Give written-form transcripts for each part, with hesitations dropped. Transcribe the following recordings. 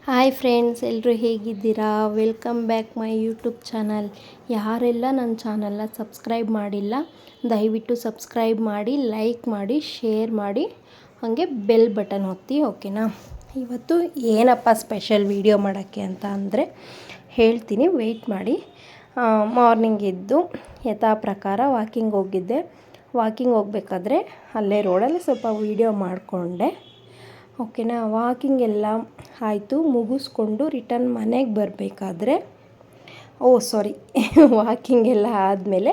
Hi friends, ಎಲ್ಲರೂ ಹೇಗಿದ್ದೀರಾ? Welcome back my YouTube channel. ಯಾರೆಲ್ಲ ನನ್ನ ಚಾನಲ್ನ ಸಬ್ಸ್ಕ್ರೈಬ್ ಮಾಡಿಲ್ಲ, ದಯವಿಟ್ಟು ಸಬ್ಸ್ಕ್ರೈಬ್ ಮಾಡಿ, ಲೈಕ್ ಮಾಡಿ, ಶೇರ್ ಮಾಡಿ, ಹಾಗೆ ಬೆಲ್ ಬಟನ್ ಒತ್ತಿ. ಓಕೆನಾ? ಇವತ್ತು ಏನಪ್ಪ ಸ್ಪೆಷಲ್ ವೀಡಿಯೋ ಮಾಡೋಕ್ಕೆ ಅಂತ ಅಂದರೆ ಹೇಳ್ತೀನಿ, ವೆಯ್ಟ್ ಮಾಡಿ. ಮಾರ್ನಿಂಗ್ ಎದ್ದು ಯಥಾ ಪ್ರಕಾರ ವಾಕಿಂಗ್ ಹೋಗಿದ್ದೆ. ವಾಕಿಂಗ್ ಹೋಗ್ಬೇಕಾದ್ರೆ ಅಲ್ಲೇ ರೋಡಲ್ಲಿ ಸ್ವಲ್ಪ ವೀಡಿಯೋ ಮಾಡಿಕೊಂಡೆ. ಓಕೆನಾ? ವಾಕಿಂಗ್ ಎಲ್ಲ ಆಯಿತು, ಮುಗಿಸ್ಕೊಂಡು ರಿಟರ್ನ್ ಮನೆಗೆ ಬರಬೇಕಾದ್ರೆ ವಾಕಿಂಗ್ ಎಲ್ಲ ಆದಮೇಲೆ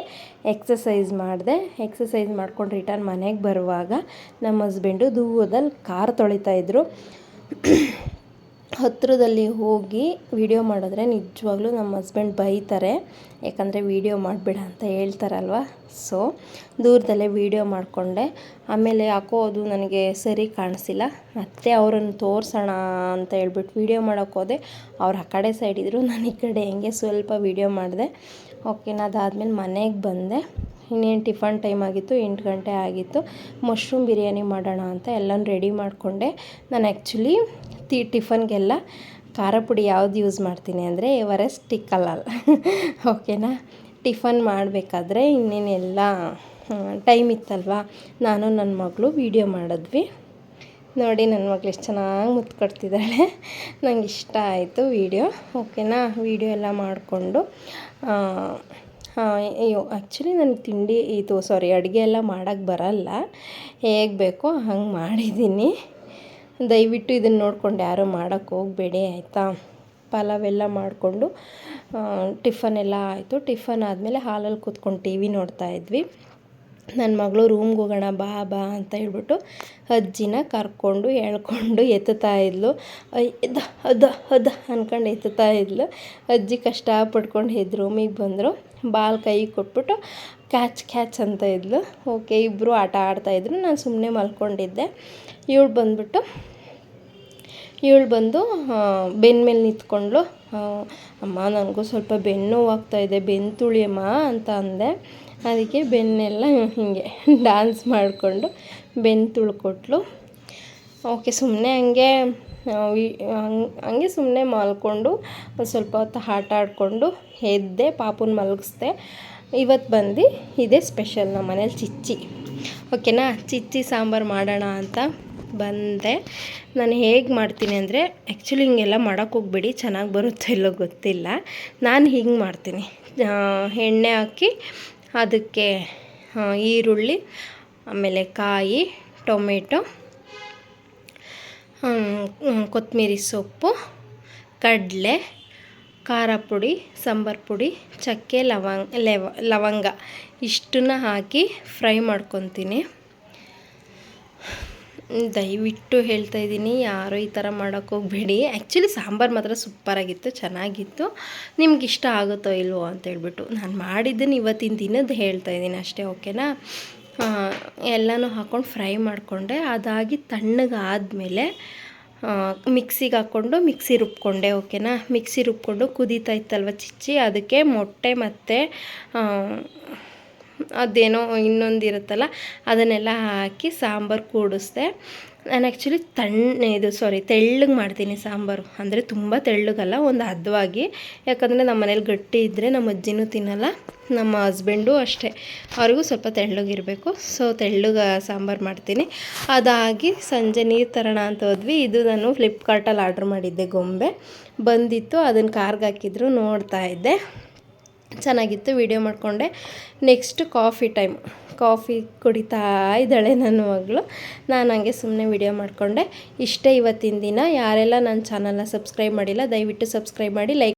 ಎಕ್ಸಸೈಸ್ ಮಾಡಿದೆ. ಎಕ್ಸಸೈಸ್ ಮಾಡ್ಕೊಂಡು ರಿಟರ್ನ್ ಮನೆಗೆ ಬರುವಾಗ ನಮ್ಮ ಹಸ್ಬೆಂಡು ದೂರದಲ್ಲಿ ಕಾರ್ ತೊಳಿತಾಯಿದ್ರು. ಹತ್ತಿರದಲ್ಲಿ ಹೋಗಿ ವೀಡಿಯೋ ಮಾಡಿದ್ರೆ ನಿಜವಾಗ್ಲೂ ನಮ್ಮ ಹಸ್ಬೆಂಡ್ ಬೈತಾರೆ, ಯಾಕಂದರೆ ವೀಡಿಯೋ ಮಾಡಬೇಡ ಅಂತ ಹೇಳ್ತಾರಲ್ವ. ಸೊ ದೂರದಲ್ಲೇ ವೀಡಿಯೋ ಮಾಡಿಕೊಂಡೆ. ಆಮೇಲೆ ಯಾಕೋ ಅದು ನನಗೆ ಸರಿ ಕಾಣಿಸಿಲ್ಲ. ಮತ್ತೆ ಅವರನ್ನು ತೋರಿಸೋಣ ಅಂತ ಹೇಳ್ಬಿಟ್ಟು ವೀಡಿಯೋ ಮಾಡೋಕ್ಕೆ ಹೋದೆ. ಅವ್ರು ಆ ಕಡೆ ಸೈಡ್ ಇದ್ದರು, ನಾನು ಈ ಕಡೆ ಹೆಂಗೆ ಸ್ವಲ್ಪ ವೀಡಿಯೋ ಮಾಡಿದೆ. ಓಕೆನಾ? ಅದಾದಮೇಲೆ ಮನೆಗೆ ಬಂದೆ. ಇನ್ನೇನು ಟಿಫನ್ ಟೈಮ್ ಆಗಿತ್ತು, 8 ಗಂಟೆ ಆಗಿತ್ತು. ಮಶ್ರೂಮ್ ಬಿರಿಯಾನಿ ಮಾಡೋಣ ಅಂತ ಎಲ್ಲನೂ ರೆಡಿ ಮಾಡಿಕೊಂಡೆ. ನಾನು ಆ್ಯಕ್ಚುಲಿ ಟಿಫನ್ಗೆಲ್ಲ ಖಾರ ಪುಡಿ ಯಾವ್ದು ಯೂಸ್ ಮಾಡ್ತೀನಿ ಅಂದರೆ ಎವರೆಸ್ಟ್ ಟಿಕ್ಕಲ್ಲಲ್ಲ. ಓಕೆನಾ? ಟಿಫನ್ ಮಾಡಬೇಕಾದ್ರೆ ಇನ್ನೇನೆಲ್ಲ ಟೈಮ್ ಇತ್ತಲ್ವ, ನಾನು ನನ್ನ ಮಗಳು ವೀಡಿಯೋ ಮಾಡಿದ್ವಿ. ನೋಡಿ ನನ್ನ ಮಗಳು ಎಷ್ಟು ಚೆನ್ನಾಗಿ ಮುತ್ತು ಕೊಡ್ತಿದ್ದಾಳೆ, ನಂಗೆ ಇಷ್ಟ ಆಯಿತು ವೀಡಿಯೋ. ಓಕೆನಾ? ವೀಡಿಯೋ ಎಲ್ಲ ಮಾಡಿಕೊಂಡು ಆ್ಯಕ್ಚುಲಿ ನನಗೆ ಅಡುಗೆ ಎಲ್ಲ ಮಾಡೋಕ್ಕೆ ಬರಲ್ಲ, ಹೇಗೆ ಬೇಕೋ ಹಂಗೆ ಮಾಡಿದ್ದೀನಿ. ದಯವಿಟ್ಟು ಇದನ್ನು ನೋಡ್ಕೊಂಡು ಯಾರೂ ಮಾಡೋಕ್ಕೆ ಹೋಗಬೇಡಿ, ಆಯಿತಾ? ಪಲಾವೆಲ್ಲ ಮಾಡಿಕೊಂಡು ಟಿಫನ್ ಎಲ್ಲ ಆಯಿತು. ಟಿಫನ್ ಆದಮೇಲೆ ಹಾಲಲ್ಲಿ ಕೂತ್ಕೊಂಡು ಟಿ ವಿ ನೋಡ್ತಾಯಿದ್ವಿ. ನನ್ನ ಮಗಳು ರೂಮ್ಗೆ ಹೋಗೋಣ ಬಾ ಬಾ ಅಂತ ಹೇಳ್ಬಿಟ್ಟು ಅಜ್ಜಿನ ಕರ್ಕೊಂಡು ಎಳ್ಕೊಂಡು ಎತ್ತುತ್ತಾ ಇದ್ಲು. ಅದ ಅಂದ್ಕೊಂಡು ಎತ್ತುತ್ತಾ ಇದ್ಲು. ಅಜ್ಜಿ ಕಷ್ಟಪಟ್ಕೊಂಡು ಎದ್ದು ರೂಮಿಗೆ ಬಂದರು. ಬಾಲ್ ಕೈ ಕೊಟ್ಬಿಟ್ಟು ಕ್ಯಾಚ್ ಅಂತ ಇದ್ಲು. ಓಕೆ, ಇಬ್ಬರು ಆಟ ಆಡ್ತಾಯಿದ್ರು. ನಾನು ಸುಮ್ಮನೆ ಮಲ್ಕೊಂಡಿದ್ದೆ. ಇವಳು ಬಂದು ಬೆನ್ನ ಮೇಲೆ ನಿಂತ್ಕೊಂಡ್ಳು. ಅಮ್ಮ ನನಗೂ ಸ್ವಲ್ಪ ಬೆನ್ನು ನೋವಾಗ್ತಾಯಿದೆ, ಬೆನ್ನು ತುಳಿಯಮ್ಮ ಅಂತ ಅಂದೆ. ಅದಕ್ಕೆ ಬೆನ್ನೆಲ್ಲ ಹೀಗೆ ಡ್ಯಾನ್ಸ್ ಮಾಡಿಕೊಂಡು ಬೆನ್ನು ತುಳ್ಕೊಟ್ಲು. ಓಕೆ, ಸುಮ್ಮನೆ ಹಂಗೆ ಸುಮ್ಮನೆ ಮಲ್ಕೊಂಡು ಸ್ವಲ್ಪ ಹೊತ್ತು ಆಟ ಆಡಿಕೊಂಡು ಎದ್ದೆ, ಪಾಪುನ ಮಲಗಿಸ್ದೆ. ಇವತ್ತು ಬಂದು ಇದೇ ಸ್ಪೆಷಲ್ ನಮ್ಮ ಮನೇಲಿ ಚಿಚ್ಚಿ. ಓಕೆನಾ? ಚಿಚ್ಚಿ ಸಾಂಬಾರು ಮಾಡೋಣ ಅಂತ ಬಂದೆ. ನಾನು ಹೇಗೆ ಮಾಡ್ತೀನಿ ಅಂದರೆ, ಆ್ಯಕ್ಚುಲಿ ಹಿಂಗೆಲ್ಲ ಮಾಡೋಕ್ಕೆ ಹೋಗ್ಬೇಡಿ, ಚೆನ್ನಾಗಿ ಬರುತ್ತೋ ಇಲ್ಲೋ ಗೊತ್ತಿಲ್ಲ. ನಾನು ಹಿಂಗೆ ಮಾಡ್ತೀನಿ. ಎಣ್ಣೆ ಹಾಕಿ ಅದಕ್ಕೆ ಈರುಳ್ಳಿ, ಆಮೇಲೆ ಕಾಯಿ, ಟೊಮೆಟೊ, ಕೊತ್ತಂಬರಿ ಸೊಪ್ಪು, ಕಡಲೆ, ಖಾರ ಪುಡಿ, ಸಾಂಬಾರು ಪುಡಿ, ಚಕ್ಕೆ, ಲವಂಗ ಇಷ್ಟನ್ನ ಹಾಕಿ ಫ್ರೈ ಮಾಡ್ಕೊತೀನಿ. ದಯವಿಟ್ಟು ಹೇಳ್ತಾ ಇದ್ದೀನಿ, ಯಾರೂ ಈ ಥರ ಮಾಡೋಕ್ಕೆ ಹೋಗಬೇಡಿ. ಆ್ಯಕ್ಚುಲಿ ಸಾಂಬಾರು ಮಾತ್ರ ಸೂಪರಾಗಿತ್ತು, ಚೆನ್ನಾಗಿತ್ತು. ನಿಮ್ಗೆ ಇಷ್ಟ ಆಗುತ್ತೋ ಇಲ್ವೋ ಅಂತೇಳ್ಬಿಟ್ಟು ನಾನು ಮಾಡಿದ್ದನ್ನು ಇವತ್ತಿನ ದಿನದ್ದು ಹೇಳ್ತಾ ಇದ್ದೀನಿ ಅಷ್ಟೇ. ಓಕೆನಾ? ಎಲ್ಲನೂ ಹಾಕ್ಕೊಂಡು ಫ್ರೈ ಮಾಡಿಕೊಂಡೆ. ಅದಾಗಿ ತಣ್ಣಗಾದಮೇಲೆ ಮಿಕ್ಸಿಗೆ ಹಾಕ್ಕೊಂಡು ಮಿಕ್ಸಿ ರುಬ್ಕೊಂಡೆ. ಓಕೆನಾ? ಮಿಕ್ಸಿ ರುಬ್ಕೊಂಡು ಕುದೀತಾ ಇತ್ತಲ್ವ ಚಿಚ್ಚಿ, ಅದಕ್ಕೆ ಮೊಟ್ಟೆ ಮತ್ತು ಅದೇನೋ ಇನ್ನೊಂದಿರುತ್ತಲ್ಲ ಅದನ್ನೆಲ್ಲ ಹಾಕಿ ಸಾಂಬಾರು ಕೂಡಿಸ್ದೆ. ನಾನು ಆ್ಯಕ್ಚುಲಿ ತೆಳ್ಳಗೆ ಮಾಡ್ತೀನಿ ಸಾಂಬಾರು, ಅಂದರೆ ತುಂಬ ತೆಳ್ಳಗಲ್ಲ, ಒಂದು ಹದವಾಗಿ. ಯಾಕಂದರೆ ನಮ್ಮ ಮನೇಲಿ ಗಟ್ಟಿ ಇದ್ದರೆ ನಮ್ಮ ಅಜ್ಜಿನೂ ತಿನ್ನಲ್ಲ, ನಮ್ಮ ಹಸ್ಬೆಂಡು ಅಷ್ಟೇ, ಅವ್ರಿಗೂ ಸ್ವಲ್ಪ ತೆಳ್ಳಗಿರಬೇಕು. ಸೊ ತೆಳ್ಳಗೆ ಸಾಂಬಾರು ಮಾಡ್ತೀನಿ. ಅದಾಗಿ ಸಂಜೆ ನೀರು ತರೋಣ ಅಂತ ಹೋದ್ವಿ. ಇದು ನಾನು ಫ್ಲಿಪ್ಕಾರ್ಟಲ್ಲಿ ಆರ್ಡ್ರ್ ಮಾಡಿದ್ದೆ, ಗೊಂಬೆ ಬಂದಿತ್ತು, ಅದನ್ನು ಕಾರ್ಗೆ ಹಾಕಿದ್ರು, ನೋಡ್ತಾ ಇದ್ದೆ, ಚೆನ್ನಾಗಿತ್ತು, ವೀಡಿಯೋ ಮಾಡಿಕೊಂಡೆ. ನೆಕ್ಸ್ಟ್ ಕಾಫಿ ಕುಡಿತಾ ಇದ್ದಾಳೆ ನನ್ನ ಮಗಳು. ನಾನು ಹಂಗೆ ಸುಮ್ಮನೆ ವೀಡಿಯೋ ಮಾಡಿಕೊಂಡೆ. ಇಷ್ಟೇ ಇವತ್ತಿನ ದಿನ. ಯಾರೆಲ್ಲ ನನ್ನ ಚಾನಲ್ನ ಸಬ್ಸ್ಕ್ರೈಬ್ ಮಾಡಿಲ್ಲ, ದಯವಿಟ್ಟು ಸಬ್ಸ್ಕ್ರೈಬ್ ಮಾಡಿ, ಲೈಕ್